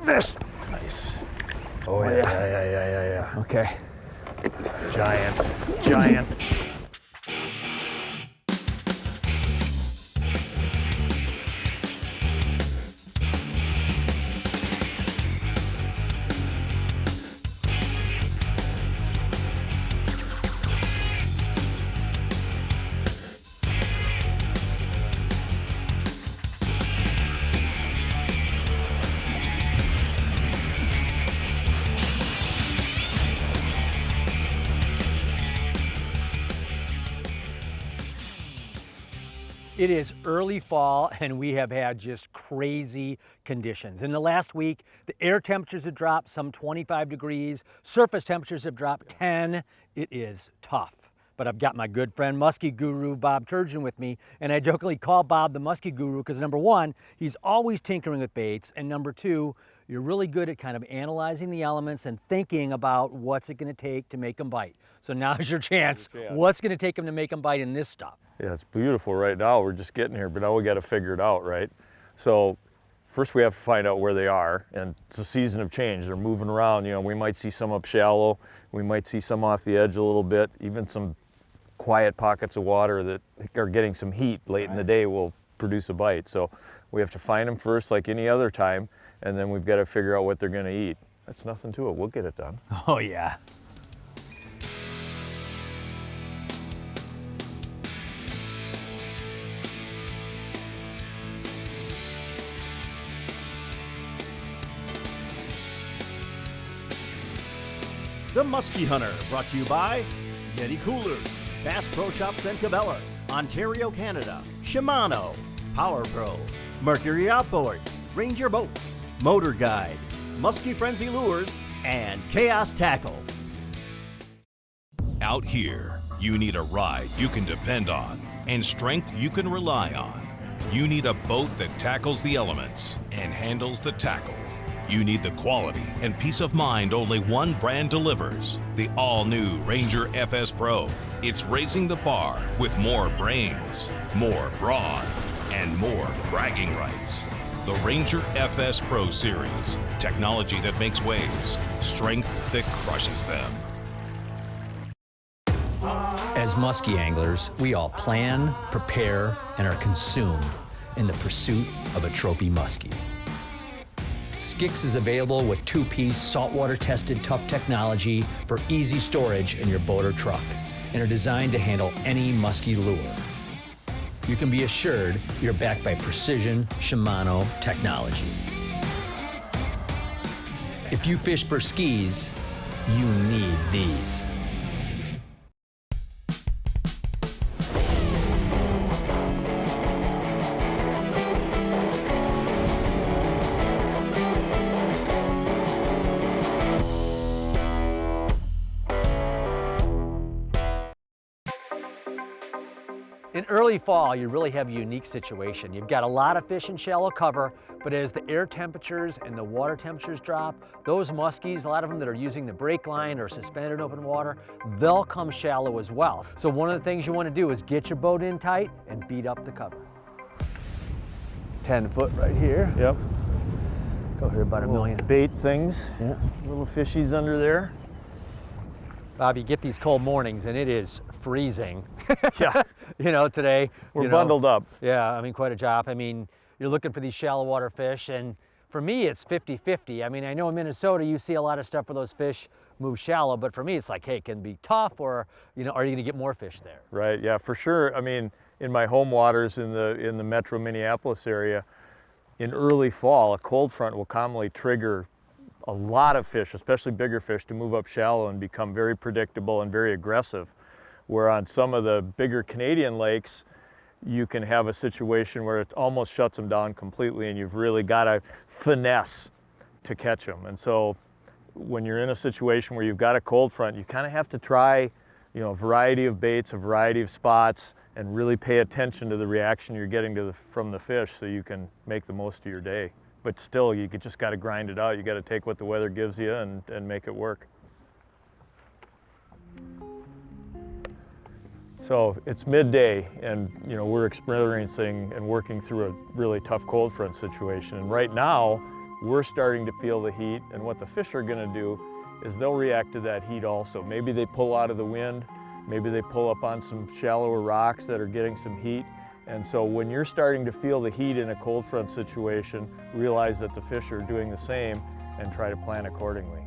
fish. Nice. Oh yeah. Okay. Giant. It is early fall and we have had just crazy conditions. In the last week, the air temperatures have dropped some 25 degrees, surface temperatures have dropped 10. It is tough. But I've got my good friend, musky guru Bob Turgeon with me, and I jokingly call Bob the musky guru because number one, he's always tinkering with baits, and number two, you're really good at kind of analyzing the elements and thinking about what's it gonna take to make them bite. So now's your chance. What's gonna take them to make them bite in this stuff? Yeah, it's beautiful right now. We're just getting here, but now we got to figure it out, right? So first we have to find out where they are, and it's a season of change. They're moving around. You know, we might see some up shallow. We might see some off the edge a little bit. Even some quiet pockets of water that are getting some heat late in the day will produce a bite. So we have to find them first like any other time, and then we've got to figure out what they're going to eat. That's nothing to it. We'll get it done. Oh yeah. The Musky Hunter, brought to you by Yeti Coolers, Bass Pro Shops and Cabela's, Ontario, Canada, Shimano, Power Pro, Mercury Outboards, Ranger Boats, MotorGuide, Musky Frenzy Lures, and Chaos Tackle. Out here, you need a ride you can depend on and strength you can rely on. You need a boat that tackles the elements and handles the tackle. You need the quality and peace of mind only one brand delivers, the all-new Ranger FS Pro. It's raising the bar with more brains, more brawn, and more bragging rights. The Ranger FS Pro Series, technology that makes waves, strength that crushes them. As musky anglers, we all plan, prepare, and are consumed in the pursuit of a trophy muskie. Skix is available with two-piece saltwater-tested tough technology for easy storage in your boat or truck and are designed to handle any musky lure. You can be assured you're backed by precision Shimano technology. If you fish for skis, you need these. In early fall, you really have a unique situation. You've got a lot of fish in shallow cover, but as the air temperatures and the water temperatures drop, those muskies, a lot of them that are using the brake line or suspended in open water, they'll come shallow as well. So one of the things you want to do is get your boat in tight and beat up the cover. 10 foot right here. Yep. Go here about a million. Bait things. Yeah. Little fishies under there. Bob, you get these cold mornings and it is freezing. Yeah. You know, today. We're bundled up. Yeah, I mean, quite a job. I mean, you're looking for these shallow water fish, and for me, it's 50-50. I mean, I know in Minnesota, you see a lot of stuff where those fish move shallow, but for me, it's like, hey, it can be tough, or, you know, are you gonna get more fish there? Right, yeah, for sure. I mean, in my home waters in the metro Minneapolis area, in early fall, a cold front will commonly trigger a lot of fish, especially bigger fish, to move up shallow and become very predictable and very aggressive. Where on some of the bigger Canadian lakes, you can have a situation where it almost shuts them down completely and you've really got to finesse to catch them. And so when you're in a situation where you've got a cold front, you kind of have to try, you know, a variety of baits, a variety of spots, and really pay attention to the reaction you're getting from the fish so you can make the most of your day. But still, you just got to grind it out. You got to take what the weather gives you and make it work. So it's midday, and you know we're experiencing and working through a really tough cold front situation. And right now, we're starting to feel the heat, and what the fish are gonna do is they'll react to that heat also. Maybe they pull out of the wind, maybe they pull up on some shallower rocks that are getting some heat. And so when you're starting to feel the heat in a cold front situation, realize that the fish are doing the same and try to plan accordingly.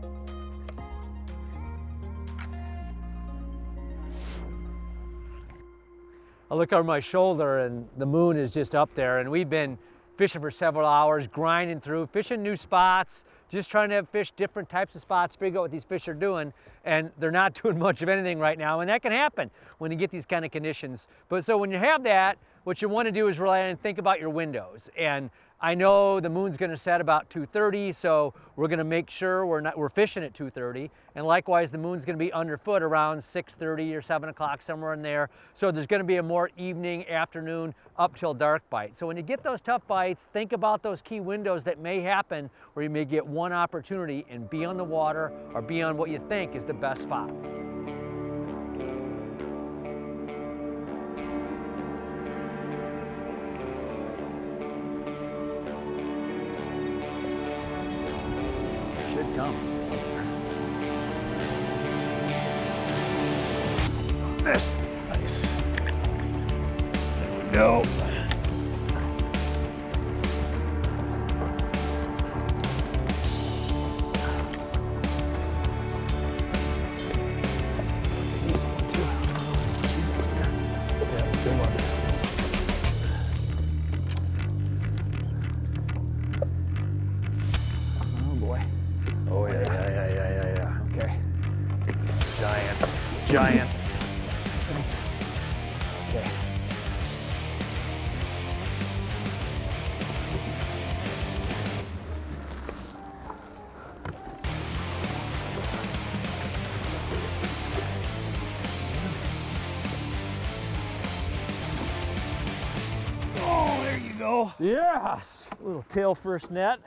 I look over my shoulder and the moon is just up there, and we've been fishing for several hours, grinding through, fishing new spots, just trying to fish different types of spots, figure out what these fish are doing, and they're not doing much of anything right now, and that can happen when you get these kind of conditions. But so when you have that, what you want to do is rely and think about your windows. And I know the moon's going to set about 2:30, so we're going to make sure we're fishing at 2:30. And likewise, the moon's going to be underfoot around 6:30 or 7 o'clock, somewhere in there. So there's going to be a more evening, afternoon, up till dark bite. So when you get those tough bites, think about those key windows that may happen where you may get one opportunity and be on the water or be on what you think is the best spot. Should come. Nice. There we go. This one too. Yeah, good one. Oh boy. Oh yeah. Okay. Giant. Thanks. Okay. Oh, there you go. Yes. Little tail first net.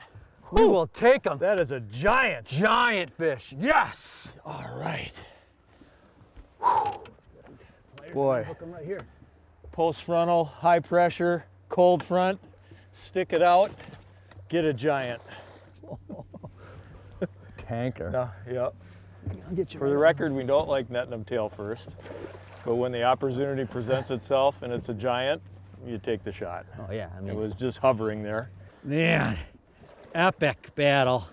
We will take them. That is a giant. Giant fish. Yes. All right. Players Boy. Hook them right here. Post frontal, high pressure, cold front, stick it out, get a giant. Tanker. No, yep. I'll get you For the record, we don't like netting them tail first, but when the opportunity presents itself and it's a giant, you take the shot. Oh yeah. I mean, It was just hovering there. man, epic battle.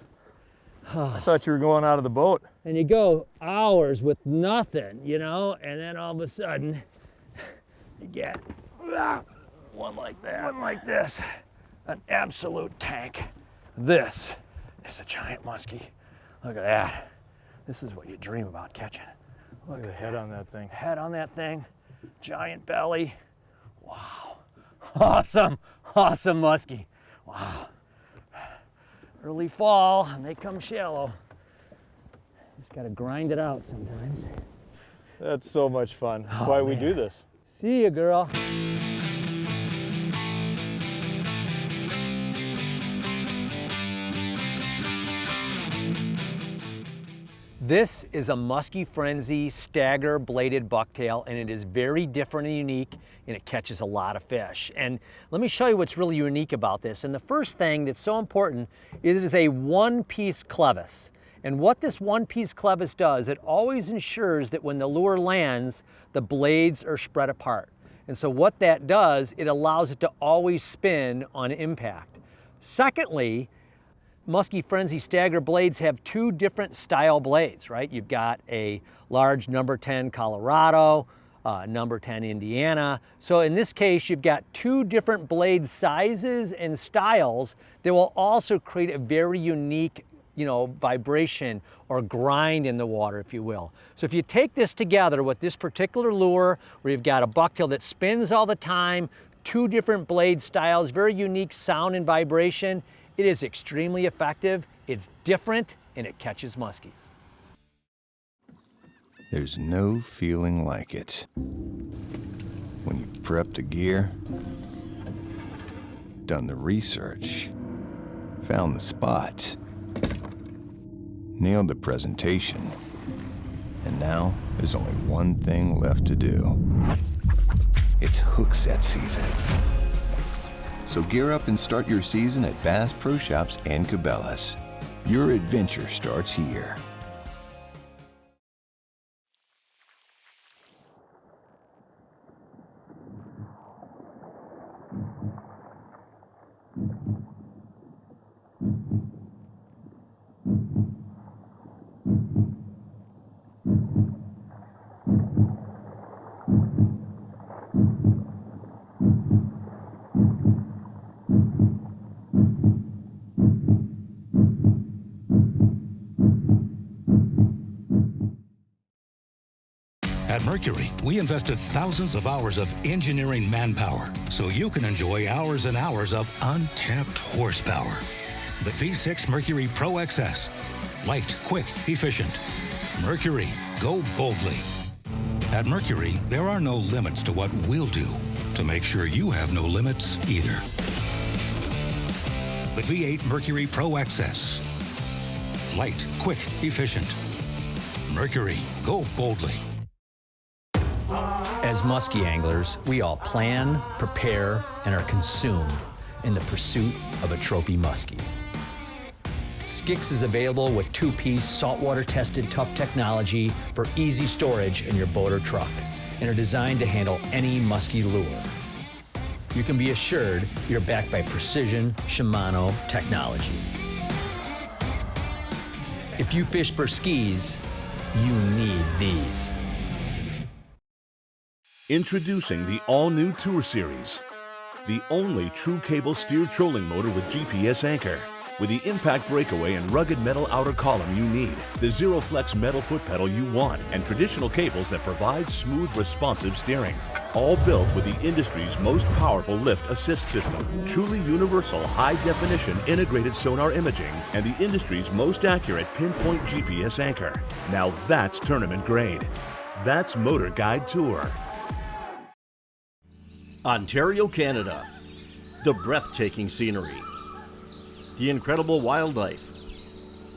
I thought you were going out of the boat. And you go hours with nothing, you know, and then all of a sudden you get one like that, one like this, an absolute tank. This is a giant muskie. Look at that. This is what you dream about catching. Look at the head on that thing. Head on that thing, giant belly. Wow. Awesome, awesome muskie. Wow. Early fall, and they come shallow. Just gotta grind it out sometimes. That's so much fun. That's Oh, why we man. do this. See ya, girl. This is a Musky Frenzy stagger bladed bucktail, and it is very different and unique, and it catches a lot of fish. And let me show you what's really unique about this. And the first thing that's so important is it is a one-piece clevis. And what this one-piece clevis does, it always ensures that when the lure lands, the blades are spread apart. And so what that does, it allows it to always spin on impact. Secondly, Musky Frenzy stagger blades have two different style blades, right? You've got a large number 10 Colorado, number 10 Indiana. So in this case, you've got two different blade sizes and styles that will also create a very unique, you know, vibration or grind in the water, if you will. So if you take this together with this particular lure, where you've got a bucktail that spins all the time, two different blade styles, very unique sound and vibration, it is extremely effective, it's different, and it catches muskies. There's no feeling like it. When you've prepped the gear, done the research, found the spot, nailed the presentation, and now there's only one thing left to do. It's hook set season. So gear up and start your season at Bass Pro Shops and Cabela's. Your adventure starts here. At Mercury, we invested thousands of hours of engineering manpower so you can enjoy hours and hours of untapped horsepower. The V6 Mercury Pro XS. Light, quick, efficient. Mercury, go boldly. At Mercury, there are no limits to what we'll do to make sure you have no limits either. The V8 Mercury Pro XS. Light, quick, efficient. Mercury, go boldly. As muskie anglers, we all plan, prepare, and are consumed in the pursuit of a trophy muskie. Skix is available with two-piece saltwater-tested tough technology for easy storage in your boat or truck, and are designed to handle any muskie lure. You can be assured you're backed by precision Shimano technology. If you fish for skis, you need these. Introducing the all-new Tour Series, the only true cable-steered trolling motor with GPS anchor. With the impact breakaway and rugged metal outer column you need, the Zero Flex metal foot pedal you want, and traditional cables that provide smooth, responsive steering. All built with the industry's most powerful lift assist system, truly universal high-definition integrated sonar imaging, and the industry's most accurate pinpoint GPS anchor. Now that's tournament grade. That's MotorGuide TOUR. Ontario, Canada. The breathtaking scenery, the incredible wildlife,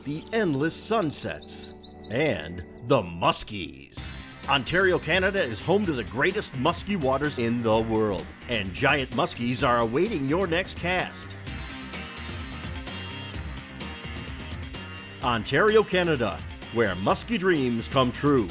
the endless sunsets, and the muskies. Ontario, Canada is home to the greatest muskie waters in the world, and giant muskies are awaiting your next cast. Ontario, Canada, where muskie dreams come true.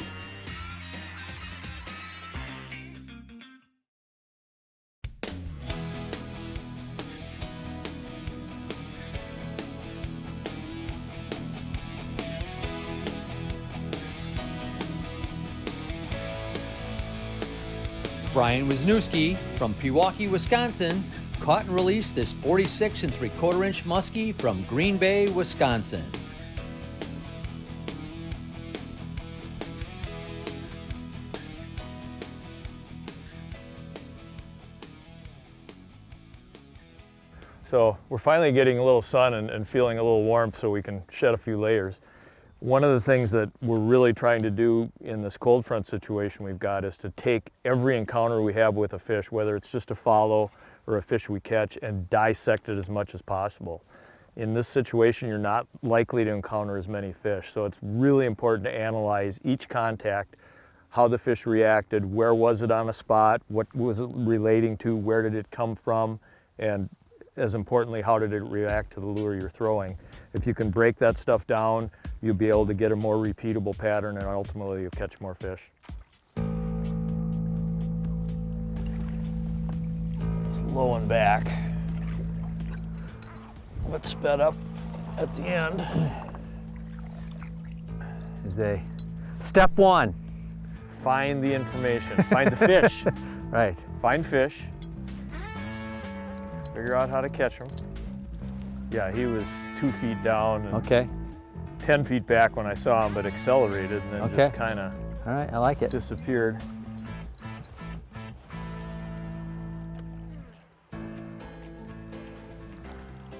Brian Wisniewski from Pewaukee, Wisconsin, caught and released this 46 3/4 inch muskie from Green Bay, Wisconsin. So we're finally getting a little sun and feeling a little warmth so we can shed a few layers. One of the things that we're really trying to do in this cold front situation we've got is to take every encounter we have with a fish, whether it's just a follow or a fish we catch, and dissect it as much as possible. In this situation, you're not likely to encounter as many fish, so it's really important to analyze each contact, how the fish reacted, where was it on a spot, what was it relating to, where did it come from, and as importantly, how did it react to the lure you're throwing. If you can break that stuff down, you'll be able to get a more repeatable pattern, and ultimately you'll catch more fish. It's low and back, but sped up at the end. Step one. Find the information, find the fish. Right. Find fish, figure out how to catch them. Yeah, he was 2 feet down and Okay. 10 feet back when I saw him, but accelerated and then just kind of All right, I like it. disappeared.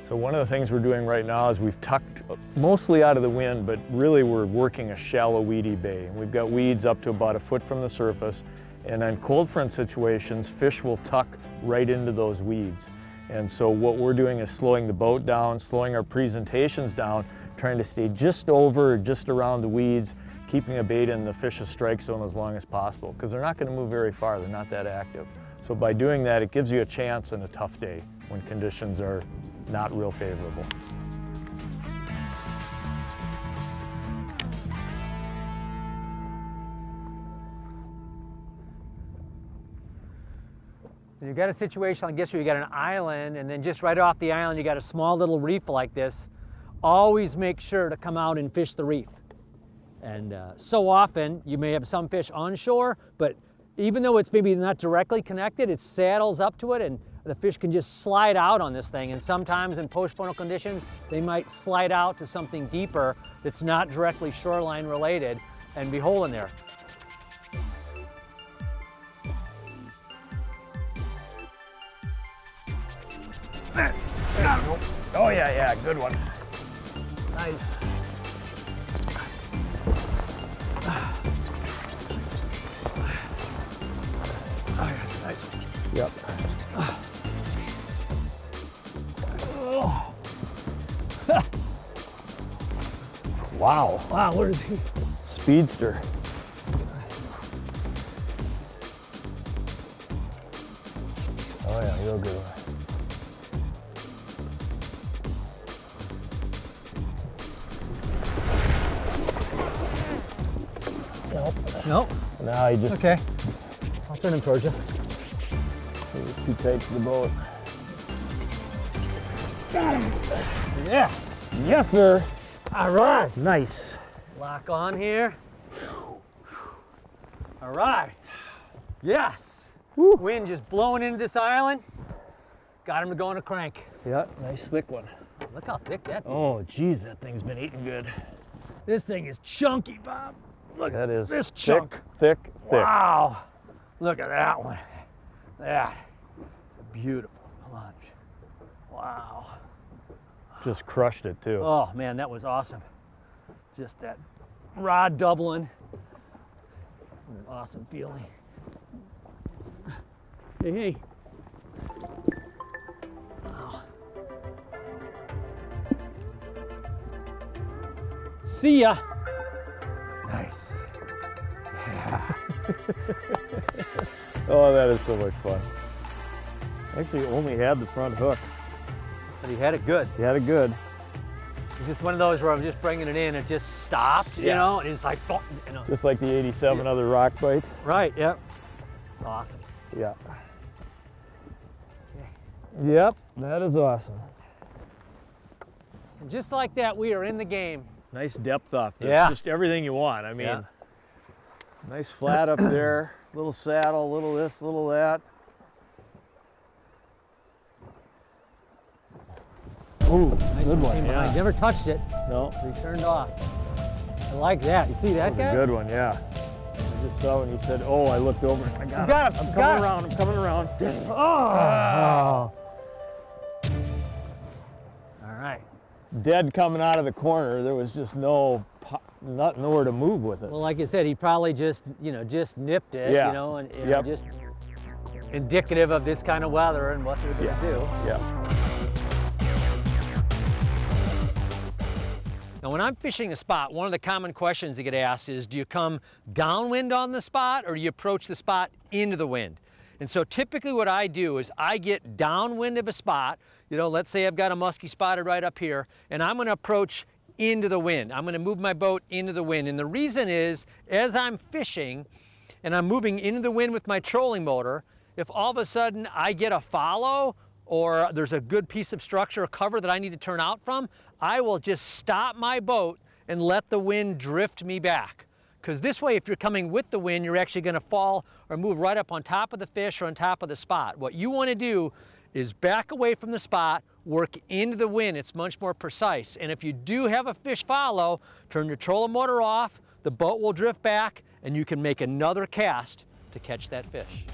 So one of the things we're doing right now is we've tucked mostly out of the wind, but really we're working a shallow weedy bay. We've got weeds up to about 1 foot from the surface, and in cold front situations, fish will tuck right into those weeds. And so what we're doing is slowing the boat down, slowing our presentations down, trying to stay just over or just around the weeds, keeping a bait in the fish's strike zone as long as possible, because they're not going to move very far, they're not that active. So by doing that, it gives you a chance on a tough day. when conditions are not real favorable. You've got a situation, I guess, where you got an island, and then just right off the island, you got a small little reef like this. Always make sure to come out and fish the reef. And so often, you may have some fish onshore, but even though it's maybe not directly connected, it saddles up to it, and the fish can just slide out on this thing. And sometimes in post-frontal conditions, they might slide out to something deeper that's not directly shoreline related and be holding there. Oh yeah, good one. Nice. Oh, yeah, that's a nice one. Yep. Wow. Wow, where is he? Speedster. Oh yeah, real good one. Nope. Now he just Okay. I'll turn him towards you. he was too tight to the boat. Got him. Yeah. Yes, sir. All right. Nice. Lock on here. All right. Yes. Woo. Wind just blowing into this island. Got him to go on a crank. Yeah, nice thick one. Look how thick that is. Oh, geez, that thing's been eating good. This thing is chunky, Bob. Look That is this thick, chunk. thick, thick. Wow. Look at that one. That. It's a beautiful lunch. Wow. Just crushed it too. Oh man, that was awesome. Just that rod doubling. An awesome feeling. Hey, hey. Wow. See ya. Nice. Yeah. Oh, that is so much fun. Actually, only had the front hook. But he had it good. He had it good. It's just one of those where I'm just bringing it in, it just stopped, you Yeah. know, and it's like, oh, you know. Just like the 87 other rock bites. Right, yep. Awesome. Yeah. Yep, that is awesome. And just like that, we are in the game. Nice depth up. That's Yeah. just everything you want. I mean, Yeah. nice flat up there, little saddle, little this, little that. Ooh, Nice good one. one, Came behind. yeah. Never touched it. No, He turned off. I like that. You see that that was guy? a good one, yeah. I just saw when he said, oh, I looked over. I got, got him, I'm you coming got him. around, I'm coming around. Oh. All right. Dead coming out of the corner. There was just nowhere to move with it. Well, like I said, he probably just, you know, just nipped it, Yeah. you know, and you know, Yep. just indicative of this kind of weather and what they're going to do. Yeah. Now, when I'm fishing a spot, one of the common questions that get asked is, do you come downwind on the spot or do you approach the spot into the wind? And so typically what I do is I get downwind of a spot, you know, let's say I've got a muskie spotted right up here, and I'm going to approach into the wind. I'm going to move my boat into the wind. And the reason is, as I'm fishing and I'm moving into the wind with my trolling motor, if all of a sudden I get a follow or there's a good piece of structure or cover that I need to turn out from, I will just stop my boat and let the wind drift me back. Because this way, if you're coming with the wind, you're actually going to fall or move right up on top of the fish or on top of the spot. What you want to do is back away from the spot, work into the wind. It's much more precise. And if you do have a fish follow, turn your trolling motor off, the boat will drift back, and you can make another cast to catch that fish.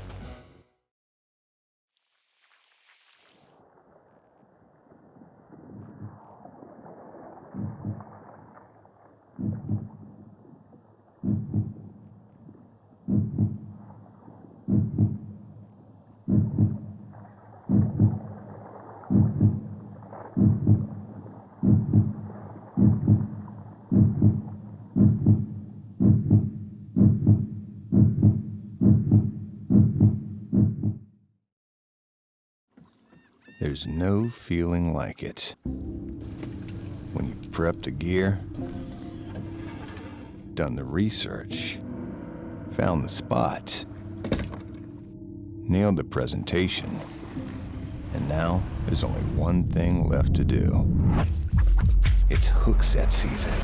There's no feeling like it. When you've prepped the gear, done the research, found the spot, nailed the presentation, and now there's only one thing left to do. It's hook set season.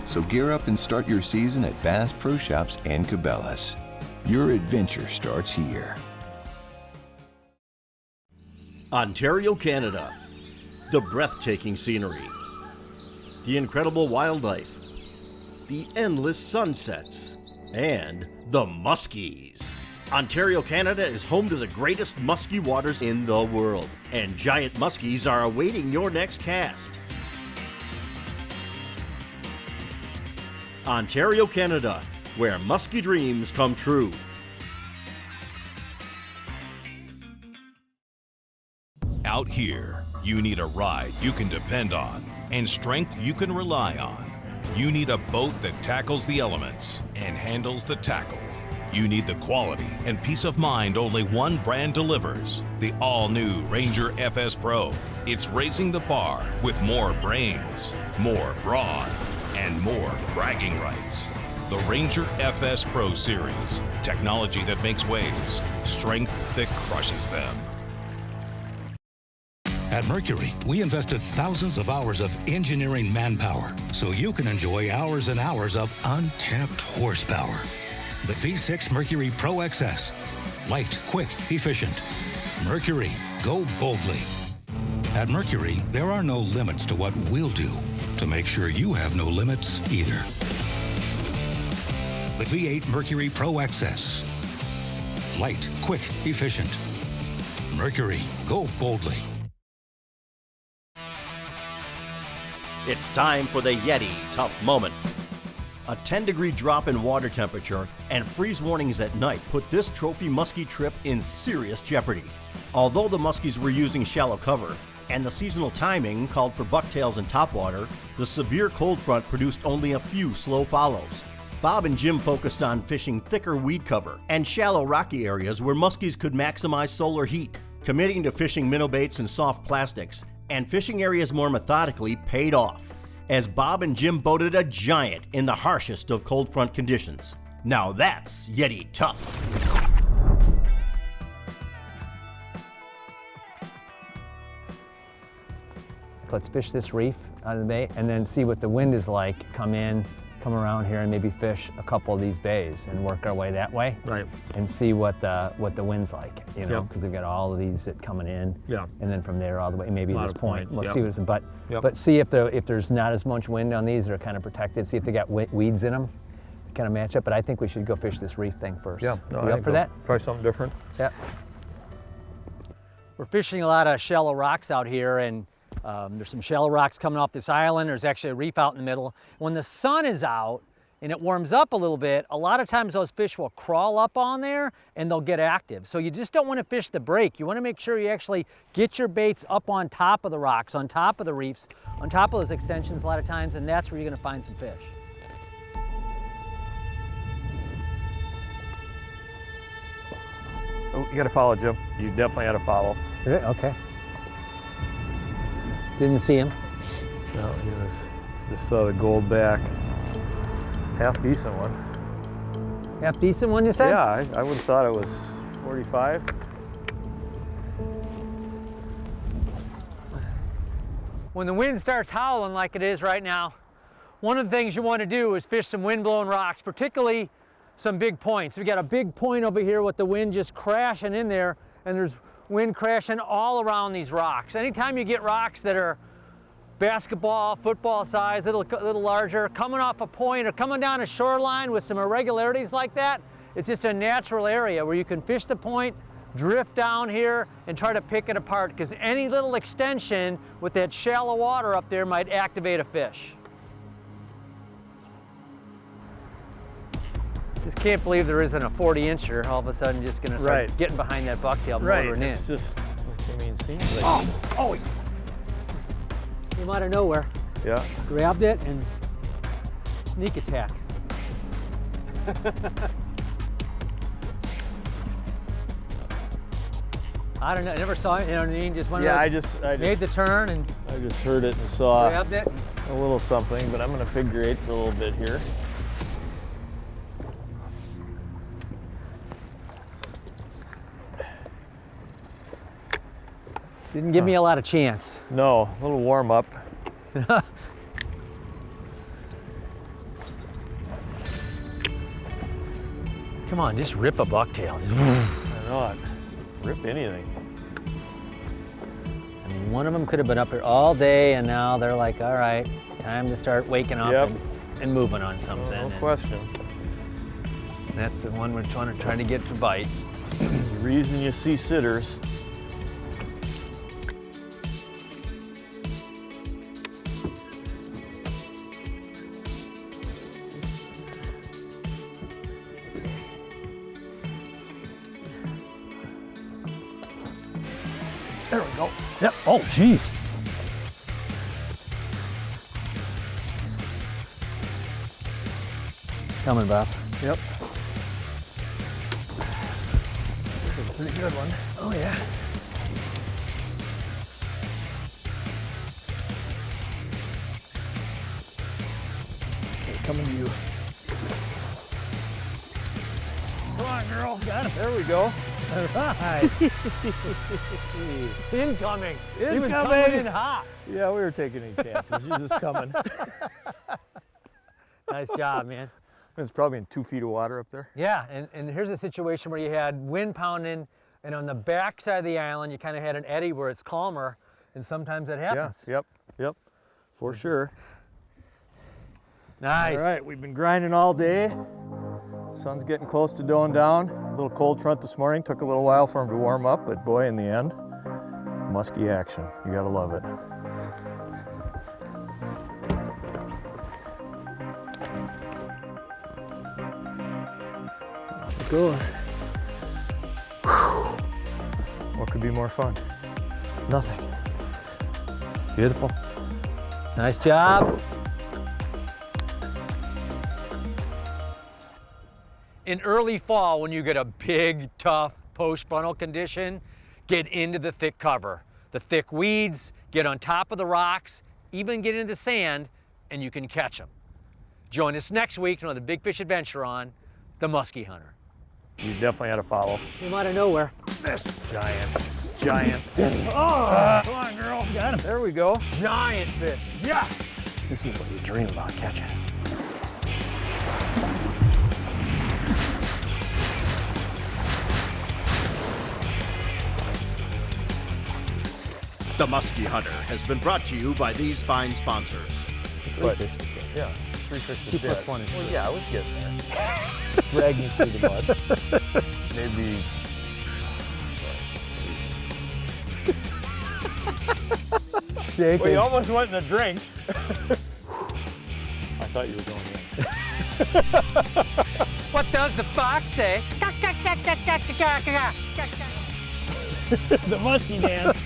So gear up and start your season at Bass Pro Shops and Cabela's. Your adventure starts here. Ontario, Canada. The breathtaking scenery, the incredible wildlife, the endless sunsets, and the muskies. Ontario, Canada is home to the greatest musky waters in the world, and giant muskies are awaiting your next cast. Ontario, Canada, where musky dreams come true. Out here, you need a ride you can depend on and strength you can rely on. You need a boat that tackles the elements and handles the tackle. You need the quality and peace of mind only one brand delivers, the all-new Ranger FS Pro. It's raising the bar with more brains, more brawn, and more bragging rights. The Ranger FS Pro Series, technology that makes waves, strength that crushes them. At Mercury, we invested thousands of hours of engineering manpower so you can enjoy hours and hours of untapped horsepower. The V6 Mercury Pro XS. Light, quick, efficient. Mercury, go boldly. At Mercury, there are no limits to what we'll do to make sure you have no limits either. The V8 Mercury Pro XS. Light, quick, efficient. Mercury, go boldly. It's time for the Yeti Tough Moment. A 10-degree drop in water temperature and freeze warnings at night put this trophy muskie trip in serious jeopardy. Although the muskies were using shallow cover and the seasonal timing called for bucktails and topwater, the severe cold front produced only a few slow follows. Bob and Jim focused on fishing thicker weed cover and shallow rocky areas where muskies could maximize solar heat, committing to fishing minnow baits and soft plastics, and fishing areas more methodically paid off, as Bob and Jim boated a giant in the harshest of cold front conditions. Now that's Yeti tough. Let's fish this reef out of the bay and then see what the wind is like. Come around here and maybe fish a couple of these bays and work our way that way. Right. And see what the wind's like, you know, Yep. because we've got all of these that coming in. Yeah. And then from there all the way, maybe A lot this of point. points, We'll yep. see what's, Yep. but see if there's not as much wind on these that are kind of protected. See if they got weeds in them, kind of match up. But I think we should go fish this reef thing first. Yeah. No, You I up think for so. that? Try something different. Yeah. We're fishing a lot of shallow rocks out here, and there's some shallow rocks coming off this island. There's actually a reef out in the middle. When the sun is out and it warms up a little bit, a lot of times those fish will crawl up on there and they'll get active. So you just don't want to fish the break. You want to make sure you actually get your baits up on top of the rocks, on top of the reefs, on top of those extensions a lot of times, and that's where you're going to find some fish. Oh, you got to follow, Jim. You definitely had to follow. Okay. Didn't see him. No, just saw the gold back. Half decent one. Half decent one, you said? Yeah, I would have thought it was 45. When the wind starts howling like it is right now, one of the things you want to do is fish some wind-blown rocks, particularly some big points. We got a big point over here with the wind just crashing in there, and there's wind crashing all around these rocks. Anytime you get rocks that are basketball, football size, a little larger, coming off a point or coming down a shoreline with some irregularities like that, it's just a natural area where you can fish the point, drift down here, and try to pick it apart, because any little extension with that shallow water up there might activate a fish. Just can't believe there isn't a 40-incher all of a sudden just going to start getting behind that bucktail motoring in. It's just, I mean, seems like. Oh, came out of nowhere. Yeah. Grabbed it and sneak attack. I don't know. I never saw it. You know what I mean? Just one Yeah, of those. I Made the turn and just heard it and saw grabbed it. a little something, but I'm gonna figure 8 for a little bit here. Didn't give me a lot of chance. No, a little warm up. Come on, just rip a bucktail. I know it. Rip anything. I mean, one of them could have been up here all day, and now they're like, all right, time to start waking up Yep. and moving on something. No And question. that's the one we're trying to get to bite. There's a reason you see sitters. There we go. Yep. Oh, jeez. Coming, Bob. Yep. Pretty good one. Oh, yeah. Okay, coming to you. Come on, girl. Got him. There we go. All right. Incoming. It was Incoming. coming in hot. Yeah, we were taking any chances. You're just coming. Nice job, man. It's probably in 2 feet of water up there. Yeah, and here's a situation where you had wind pounding, and on the back side of the island, you kind of had an eddy where it's calmer, and sometimes that happens. Yeah, yep, for sure. Nice. All right, we've been grinding all day. Sun's getting close to going down. A little cold front this morning. Took a little while for him to warm up, but boy, in the end, musky action. You gotta love it. Off it goes. Whew. What could be more fun? Nothing. Beautiful. Nice job. In early fall, when you get a big, tough post-frontal condition, get into the thick cover. The thick weeds, get on top of the rocks, even get into the sand, and you can catch them. Join us next week for another Big Fish adventure on the Musky Hunter. You definitely had to follow. Came out of nowhere. This giant. Oh, come on, girl. Got him. There we go. Giant fish. Yeah. This is what you dream about catching. The Musky Hunter has been brought to you by these fine sponsors. But, yeah, 3 fish is 2 plus dead. 1 is Well, 3. yeah, I was getting there. Drag me through the mud. Maybe. Shaking. Well, you almost went in a drink. I thought you were going in. What does the fox say? The musky dance.